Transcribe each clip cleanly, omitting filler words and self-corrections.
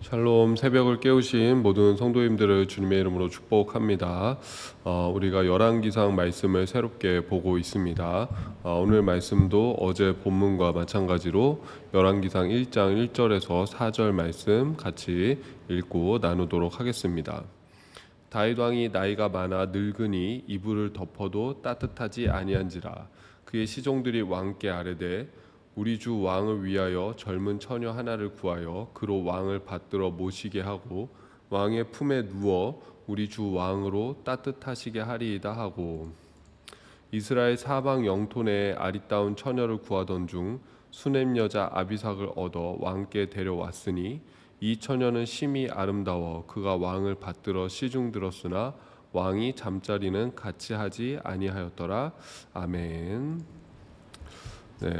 샬롬. 새벽을 깨우신 모든 성도님들을 주님의 이름으로 축복합니다. 우리가 열왕기상 말씀을 새롭게 보고 있습니다. 오늘 말씀도 어제 본문과 마찬가지로 열왕기상 1장 1절에서 4절 말씀 같이 읽고 나누도록 하겠습니다. 다윗 왕이 나이가 많아 늙으니 이불을 덮어도 따뜻하지 아니한지라. 그의 시종들이 왕께 아뢰되 우리 주 왕을 위하여 젊은 처녀 하나를 구하여 그로 왕을 받들어 모시게 하고 왕의 품에 누워 우리 주 왕으로 따뜻하시게 하리이다 하고, 이스라엘 사방 영토 내에 아리따운 처녀를 구하던 중 수넴 여자 아비삭을 얻어 왕께 데려왔으니 이 처녀는 심히 아름다워 그가 왕을 받들어 시중 들었으나 왕이 잠자리는 같이 하지 아니하였더라. 아멘. 네,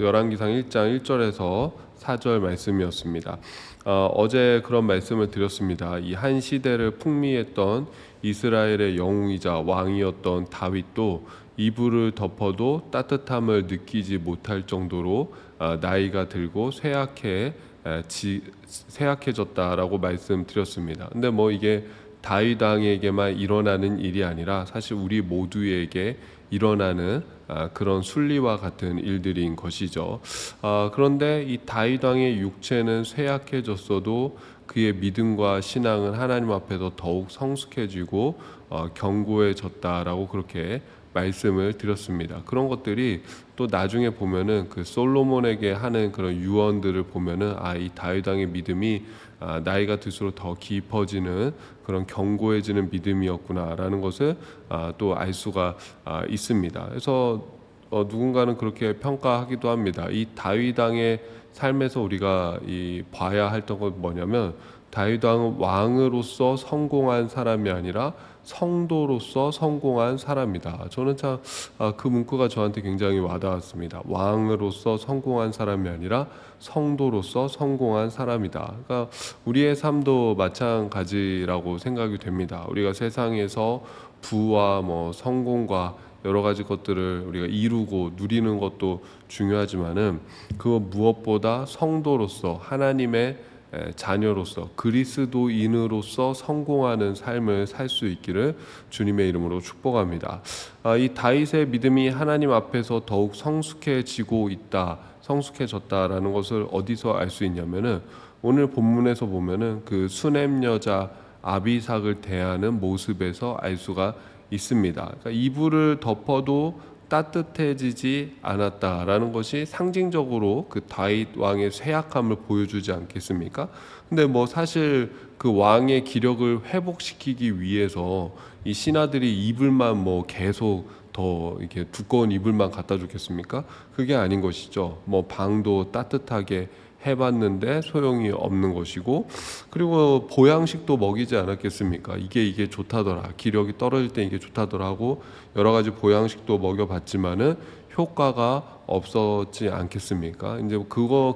열왕기상 1장 1절에서 4절 말씀이었습니다. 어제 그런 말씀을 드렸습니다. 이 한 시대를 풍미했던 이스라엘의 영웅이자 왕이었던 다윗도 이불을 덮어도 따뜻함을 느끼지 못할 정도로 나이가 들고 쇠약해졌다라고 말씀드렸습니다. 근데 이게 다윗 왕에게만 일어나는 일이 아니라 사실 우리 모두에게 일어나는 그런 순리와 같은 일들인 것이죠. 그런데 이 다윗 왕의 육체는 쇠약해졌어도 그의 믿음과 신앙은 하나님 앞에서 더욱 성숙해지고 견고해졌다라고 그렇게 말씀을 드렸습니다. 그런 것들이 또 나중에 보면은 그 솔로몬에게 하는 그런 유언들을 보면은 이 다윗 왕의 믿음이 나이가 들수록 더 깊어지는 그런 견고해지는 믿음이었구나라는 것을 또 알 수가 있습니다. 그래서 누군가는 그렇게 평가하기도 합니다. 이 다윗 왕의 삶에서 우리가 봐야 했던 건 뭐냐면, 다윗 왕은 왕으로서 성공한 사람이 아니라 성도로서 성공한 사람이다. 저는 참 그 문구가 저한테 굉장히 와닿았습니다. 왕으로서 성공한 사람이 아니라 성도로서 성공한 사람이다. 그러니까 우리의 삶도 마찬가지라고 생각이 됩니다. 우리가 세상에서 부와 성공과 여러 가지 것들을 우리가 이루고 누리는 것도 중요하지만은 그 무엇보다 성도로서 하나님의 자녀로서 그리스도인으로서 성공하는 삶을 살 수 있기를 주님의 이름으로 축복합니다. 이 다윗의 믿음이 하나님 앞에서 더욱 성숙해졌다라는 것을 어디서 알 수 있냐면은 오늘 본문에서 보면은 그 수넴 여자 아비삭을 대하는 모습에서 알 수가 있습니다. 그러니까 이불을 덮어도 따뜻해지지 않았다라는 것이 상징적으로 그 다윗 왕의 쇠약함을 보여주지 않겠습니까? 근데 사실 그 왕의 기력을 회복시키기 위해서 이 신하들이 이불만 계속 더 이렇게 두꺼운 이불만 갖다 줬겠습니까? 그게 아닌 것이죠. 방도 따뜻하게 해봤는데 소용이 없는 것이고, 그리고 보양식도 먹이지 않았겠습니까? 이게 좋다더라, 기력이 떨어질 때 이게 좋다더라 하고 여러 가지 보양식도 먹여봤지만은 효과가 없었지 않겠습니까? 이제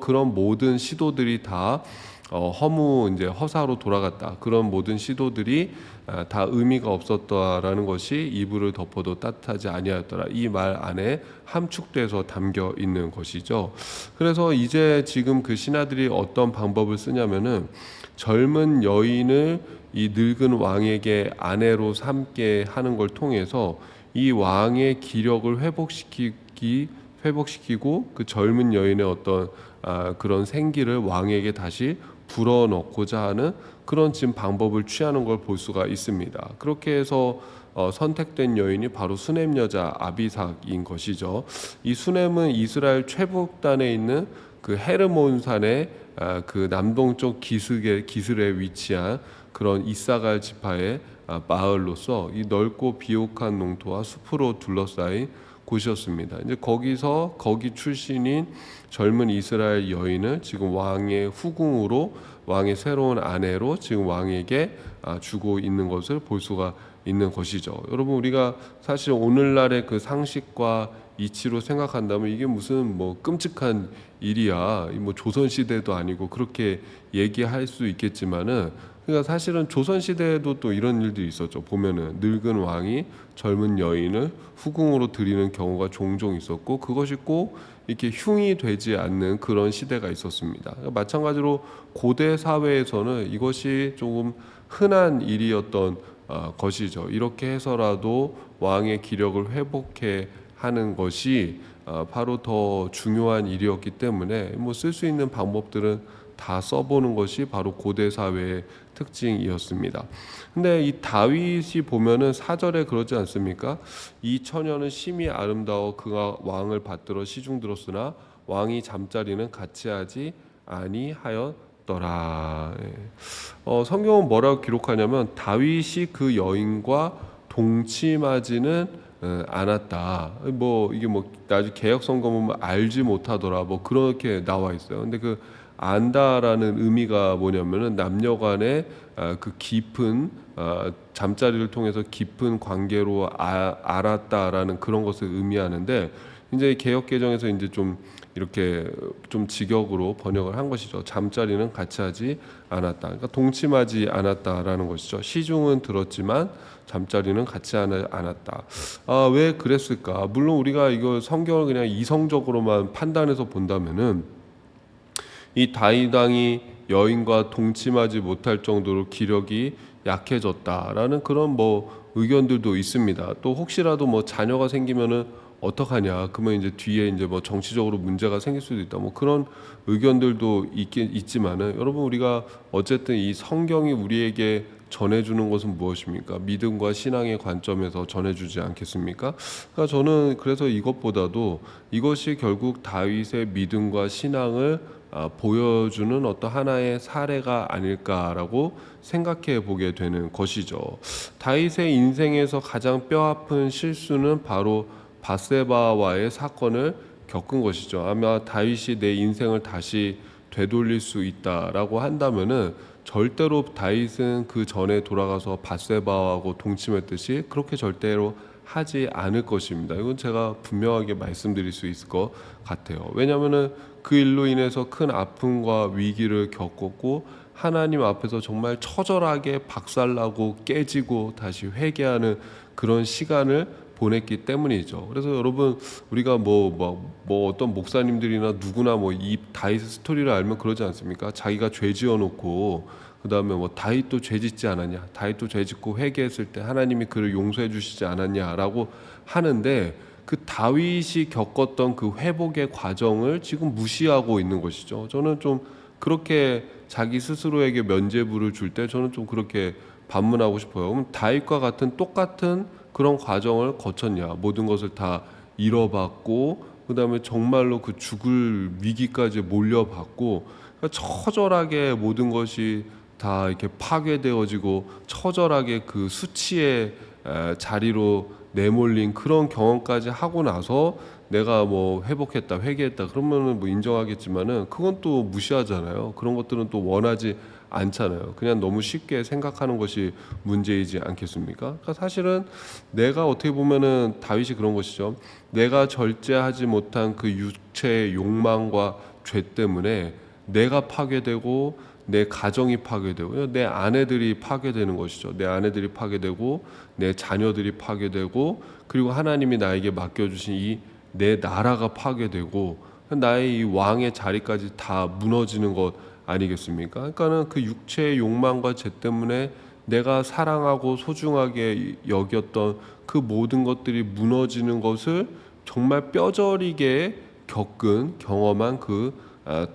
그런 모든 시도들이 다 허사로 돌아갔다. 그런 모든 시도들이 다 의미가 없었다라는 것이 이불을 덮어도 따뜻하지 아니하였더라, 이 말 안에 함축돼서 담겨 있는 것이죠. 그래서 이제 지금 그 신하들이 어떤 방법을 쓰냐면은 젊은 여인을 이 늙은 왕에게 아내로 삼게 하는 걸 통해서 이 왕의 기력을 회복시키고 그 젊은 여인의 어떤 그런 생기를 왕에게 다시 불어넣고자 하는 그런 지금 방법을 취하는 걸 볼 수가 있습니다. 그렇게 해서 선택된 여인이 바로 수넴 여자 아비삭인 것이죠. 이 수넴은 이스라엘 최북단에 있는 그 헤르몬 산의 그 남동쪽 기슭에 위치한 그런 이사갈 지파의 마을로서 이 넓고 비옥한 농토와 숲으로 둘러싸인 곳이었습니다. 이제 거기 출신인 젊은 이스라엘 여인을 지금 왕의 후궁으로, 왕의 새로운 아내로 지금 왕에게 주고 있는 것을 볼 수가 있는 것이죠. 여러분, 우리가 사실 오늘날의 그 상식과 이치로 생각한다면 이게 무슨 끔찍한 일이야, 조선 시대도 아니고 그렇게 얘기할 수 있겠지만은, 그러니까 사실은 조선 시대에도 또 이런 일들이 있었죠. 보면은 늙은 왕이 젊은 여인을 후궁으로 들이는 경우가 종종 있었고, 그것이 꼭 이렇게 흉이 되지 않는 그런 시대가 있었습니다. 마찬가지로 고대 사회에서는 이것이 조금 흔한 일이었던 것이죠. 이렇게 해서라도 왕의 기력을 회복해 하는 것이 바로 더 중요한 일이었기 때문에 뭐 쓸 수 있는 방법들은 다 써보는 것이 바로 고대 사회의 특징이었습니다. 근데 이 다윗이 보면은 4절에 그러지 않습니까? 이 처녀는 심히 아름다워 그가 왕을 받들어 시중 들었으나 왕이 잠자리는 같이 하지 아니하였더라. 예. 성경은 뭐라고 기록하냐면 다윗이 그 여인과 동침하지는 않았다. 뭐 이게 뭐 나중에 개역 성경 보면 알지 못하더라. 뭐 그렇게 나와 있어요. 근데 그 안다라는 의미가 뭐냐면은 남녀간의 그 깊은 잠자리를 통해서 깊은 관계로 알았다라는 그런 것을 의미하는데 이제 개역 개정에서 이제 좀 이렇게 좀 직역으로 번역을 한 것이죠. 잠자리는 같이 하지 않았다. 그러니까 동침하지 않았다라는 것이죠. 시중은 들었지만 잠자리는 같이 않았다. 왜 그랬을까? 물론 우리가 이거 성경을 그냥 이성적으로만 판단해서 본다면은 이 다윗 왕이 여인과 동침하지 못할 정도로 기력이 약해졌다라는 그런 뭐 의견들도 있습니다. 또 혹시라도 뭐 자녀가 생기면은 어떡하냐? 그러면 이제 뒤에 이제 뭐 정치적으로 문제가 생길 수도 있다. 뭐 그런 의견들도 있지만은 여러분 우리가 어쨌든 이 성경이 우리에게 전해주는 것은 무엇입니까? 믿음과 신앙의 관점에서 전해주지 않겠습니까? 그러니까 저는 그래서 이것보다도 이것이 결국 다윗의 믿음과 신앙을 보여주는 어떤 하나의 사례가 아닐까라고 생각해 보게 되는 것이죠. 다윗의 인생에서 가장 뼈아픈 실수는 바로 바세바와의 사건을 겪은 것이죠. 아마 다윗이 내 인생을 다시 되돌릴 수 있다라고 한다면은 절대로 다윗은 그 전에 돌아가서 바세바하고 동침했듯이 그렇게 절대로 하지 않을 것입니다. 이건 제가 분명하게 말씀드릴 수 있을 것 같아요. 왜냐하면은 그 일로 인해서 큰 아픔과 위기를 겪었고 하나님 앞에서 정말 처절하게 박살나고 깨지고 다시 회개하는 그런 시간을 보냈기 때문이죠. 그래서 여러분 우리가 뭐 어떤 목사님들이나 누구나 뭐 이 다윗 스토리를 알면 그러지 않습니까? 자기가 죄 지어놓고 그 다음에 뭐 다윗도 죄 짓지 않았냐, 다윗도 죄 짓고 회개했을 때 하나님이 그를 용서해 주시지 않았냐라고 하는데 그 다윗이 겪었던 그 회복의 과정을 지금 무시하고 있는 것이죠. 저는 좀 그렇게 자기 스스로에게 면죄부를 줄 때 저는 좀 그렇게 반문하고 싶어요. 그럼 다윗과 같은 똑같은 그런 과정을 거쳤냐? 모든 것을 다 잃어봤고 그다음에 정말로 그 죽을 위기까지 몰려봤고 그러니까 처절하게 모든 것이 다 이렇게 파괴되어지고 처절하게 그 수치의 자리로 내몰린 그런 경험까지 하고 나서 내가 뭐 회복했다, 회개했다 그러면은 뭐 인정하겠지만은 그건 또 무시하잖아요. 그런 것들은 또 원하지 않잖아요. 그냥 너무 쉽게 생각하는 것이 문제이지 않겠습니까? 그러니까 사실은 내가 어떻게 보면은 다윗이 그런 것이죠. 내가 절제하지 못한 그 육체의 욕망과 죄 때문에 내가 파괴되고 내 가정이 파괴되고 내 아내들이 파괴되는 것이죠. 내 아내들이 파괴되고 내 자녀들이 파괴되고 그리고 하나님이 나에게 맡겨주신 이 내 나라가 파괴되고 나의 이 왕의 자리까지 다 무너지는 것 아니겠습니까? 그러니까는 그 육체의 욕망과 죄 때문에 내가 사랑하고 소중하게 여겼던 그 모든 것들이 무너지는 것을 정말 뼈저리게 경험한 그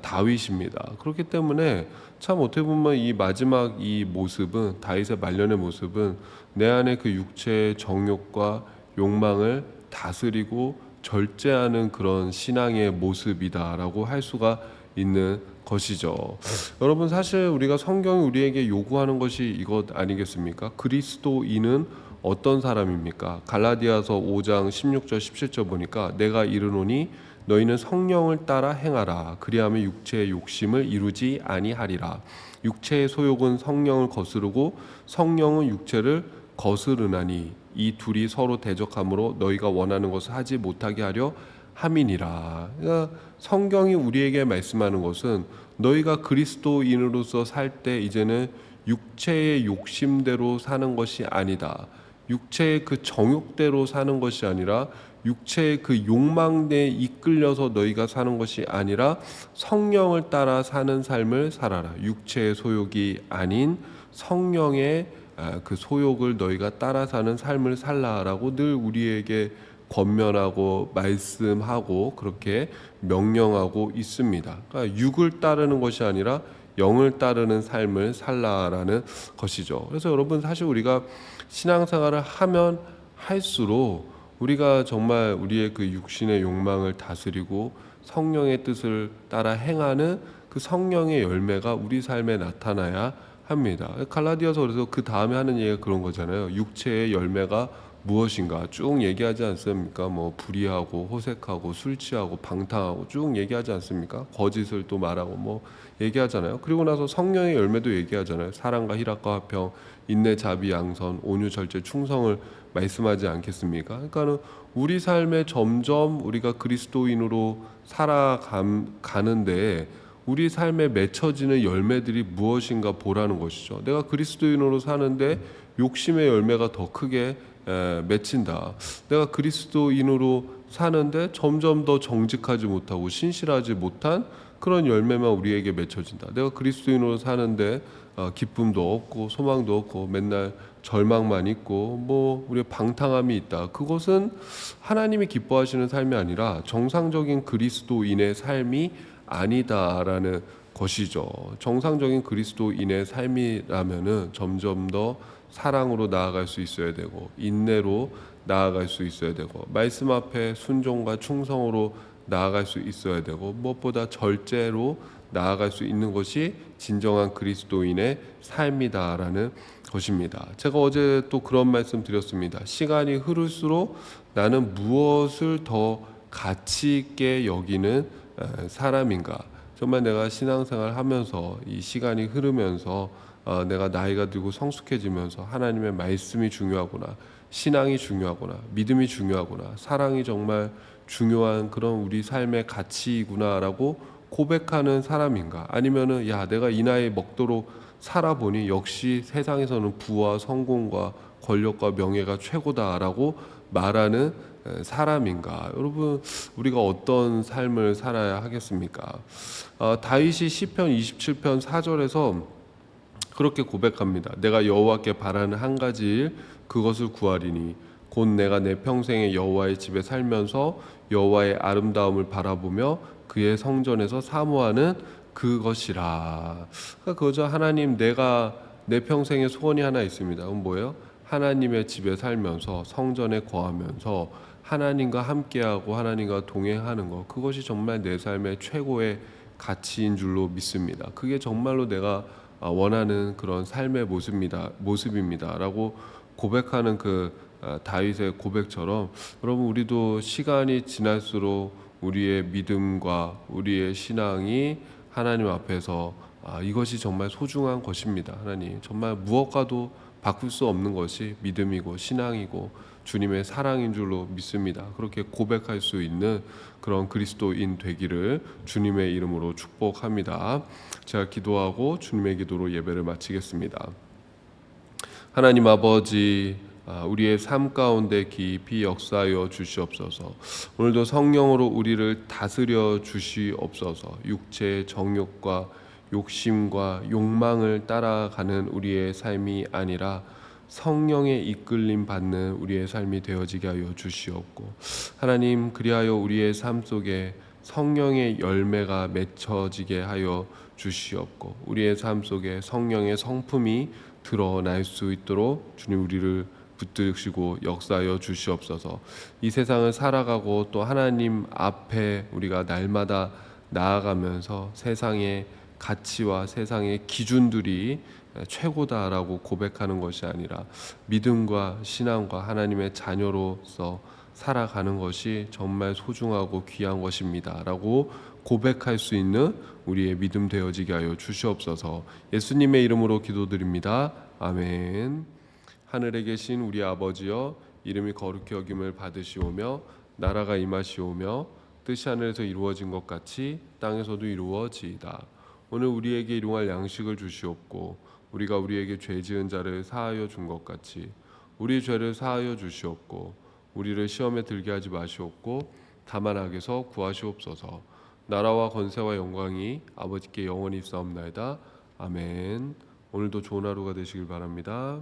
다윗입니다. 그렇기 때문에 참 어떻게 보면 이 마지막 이 모습은 다윗의 말년의 모습은 내 안에 그 육체의 정욕과 욕망을 다스리고 절제하는 그런 신앙의 모습이다라고 할 수가 있는 것이죠. 여러분 사실 우리가 성경이 우리에게 요구하는 것이 이것 아니겠습니까? 그리스도인은 어떤 사람입니까? 갈라디아서 5장 16절 17절 보니까 내가 이르노니 너희는 성령을 따라 행하라. 그리하면 육체의 욕심을 이루지 아니하리라. 육체의 소욕은 성령을 거스르고 성령은 육체를 거스르나니 이 둘이 서로 대적함으로 너희가 원하는 것을 하지 못하게 하려 함이니라. 그러니까 성경이 우리에게 말씀하는 것은 너희가 그리스도인으로서 살 때 이제는 육체의 욕심대로 사는 것이 아니다. 육체의 그 정욕대로 사는 것이 아니라 육체의 그 욕망에 이끌려서 너희가 사는 것이 아니라 성령을 따라 사는 삶을 살아라. 육체의 소욕이 아닌 성령의 그 소욕을 너희가 따라 사는 삶을 살라라고 늘 우리에게 권면하고 말씀하고 그렇게 명령하고 있습니다. 그러니까 육을 따르는 것이 아니라 영을 따르는 삶을 살라라는 것이죠. 그래서 여러분 사실 우리가 신앙생활을 하면 할수록 우리가 정말 우리의 그 육신의 욕망을 다스리고 성령의 뜻을 따라 행하는 그 성령의 열매가 우리 삶에 나타나야 합니다. 갈라디아서 그래서 그 다음에 하는 얘기가 그런 거잖아요. 육체의 열매가 무엇인가 쭉 얘기하지 않습니까? 뭐 불의하고 호색하고 술 취하고 방탕하고 쭉 얘기하지 않습니까? 거짓을 또 말하고 뭐 얘기하잖아요. 그리고 나서 성령의 열매도 얘기하잖아요. 사랑과 희락과 화평, 인내, 자비, 양선, 온유, 절제, 충성을 말씀하지 않겠습니까? 그러니까는 우리 삶에 점점 우리가 그리스도인으로 살아가는데 우리 삶에 맺혀지는 열매들이 무엇인가 보라는 것이죠. 내가 그리스도인으로 사는데 욕심의 열매가 더 크게 맺힌다. 내가 그리스도인으로 사는데 점점 더 정직하지 못하고 신실하지 못한 그런 열매만 우리에게 맺혀진다. 내가 그리스도인으로 사는데 기쁨도 없고 소망도 없고 맨날 절망만 있고 뭐 우리의 방탕함이 있다. 그것은 하나님이 기뻐하시는 삶이 아니라 정상적인 그리스도인의 삶이 아니다라는 것이죠. 정상적인 그리스도인의 삶이라면은 점점 더 사랑으로 나아갈 수 있어야 되고 인내로 나아갈 수 있어야 되고 말씀 앞에 순종과 충성으로 나아갈 수 있어야 되고 무엇보다 절제로 나아갈 수 있는 것이 진정한 그리스도인의 삶이다라는 것입니다. 제가 어제 또 그런 말씀 드렸습니다. 시간이 흐를수록 나는 무엇을 더 가치 있게 여기는 사람인가? 정말 내가 신앙생활 하면서 이 시간이 흐르면서 내가 나이가 들고 성숙해지면서 하나님의 말씀이 중요하구나, 신앙이 중요하구나, 믿음이 중요하구나, 사랑이 정말 중요한 그런 우리 삶의 가치이구나라고 고백하는 사람인가? 아니면은 야 내가 이 나이에 먹도록 살아보니 역시 세상에서는 부와 성공과 권력과 명예가 최고다라고 말하는 사람인가? 여러분 우리가 어떤 삶을 살아야 하겠습니까? 다윗이 시편 27편 4절에서 그렇게 고백합니다. 내가 여호와께 바라는 한 가지 일 그것을 구하리니 곧 내가 내 평생에 여호와의 집에 살면서 여호와의 아름다움을 바라보며 그의 성전에서 사모하는 그것이라. 그러니까 그거죠. 하나님 내가 내 평생에 소원이 하나 있습니다. 그건 뭐예요? 하나님의 집에 살면서 성전에 거하면서 하나님과 함께하고 하나님과 동행하는 것 그것이 정말 내 삶의 최고의 가치인 줄로 믿습니다. 그게 정말로 내가 원하는 그런 삶의 모습입니다라고 고백하는 그 다윗의 고백처럼 여러분 우리도 시간이 지날수록 우리의 믿음과 우리의 신앙이 하나님 앞에서 이것이 정말 소중한 것입니다. 하나님 정말 무엇과도 바꿀 수 없는 것이 믿음이고 신앙이고 주님의 사랑인 줄로 믿습니다. 그렇게 고백할 수 있는 그런 그리스도인 되기를 주님의 이름으로 축복합니다. 제가 기도하고 주님의 기도로 예배를 마치겠습니다. 하나님 아버지 우리의 삶 가운데 깊이 역사하여 주시옵소서. 오늘도 성령으로 우리를 다스려 주시옵소서. 육체의 정욕과 욕심과 욕망을 따라가는 우리의 삶이 아니라 성령의 이끌림 받는 우리의 삶이 되어지게 하여 주시옵고 하나님 그리하여 우리의 삶 속에 성령의 열매가 맺혀지게 하여 주시옵고 우리의 삶 속에 성령의 성품이 드러날 수 있도록 주님 우리를 붙드시고 역사하여 주시옵소서. 이 세상을 살아가고 또 하나님 앞에 우리가 날마다 나아가면서 세상의 가치와 세상의 기준들이 최고다라고 고백하는 것이 아니라 믿음과 신앙과 하나님의 자녀로서 살아가는 것이 정말 소중하고 귀한 것입니다라고 고백할 수 있는 우리의 믿음 되어지게 하여 주시옵소서. 예수님의 이름으로 기도드립니다. 아멘. 하늘에 계신 우리 아버지여 이름이 거룩히 여김을 받으시오며 나라가 임하시오며 뜻이 하늘에서 이루어진 것 같이 땅에서도 이루어지이다. 오늘 우리에게 일용할 양식을 주시옵고 우리가 우리에게 죄 지은 자를 사하여 준 것 같이 우리 죄를 사하여 주시옵고 우리를 시험에 들게 하지 마시옵고 다만 악에서 구하시옵소서. 나라와 권세와 영광이 아버지께 영원히 있사옵나이다. 아멘. 오늘도 좋은 하루가 되시길 바랍니다.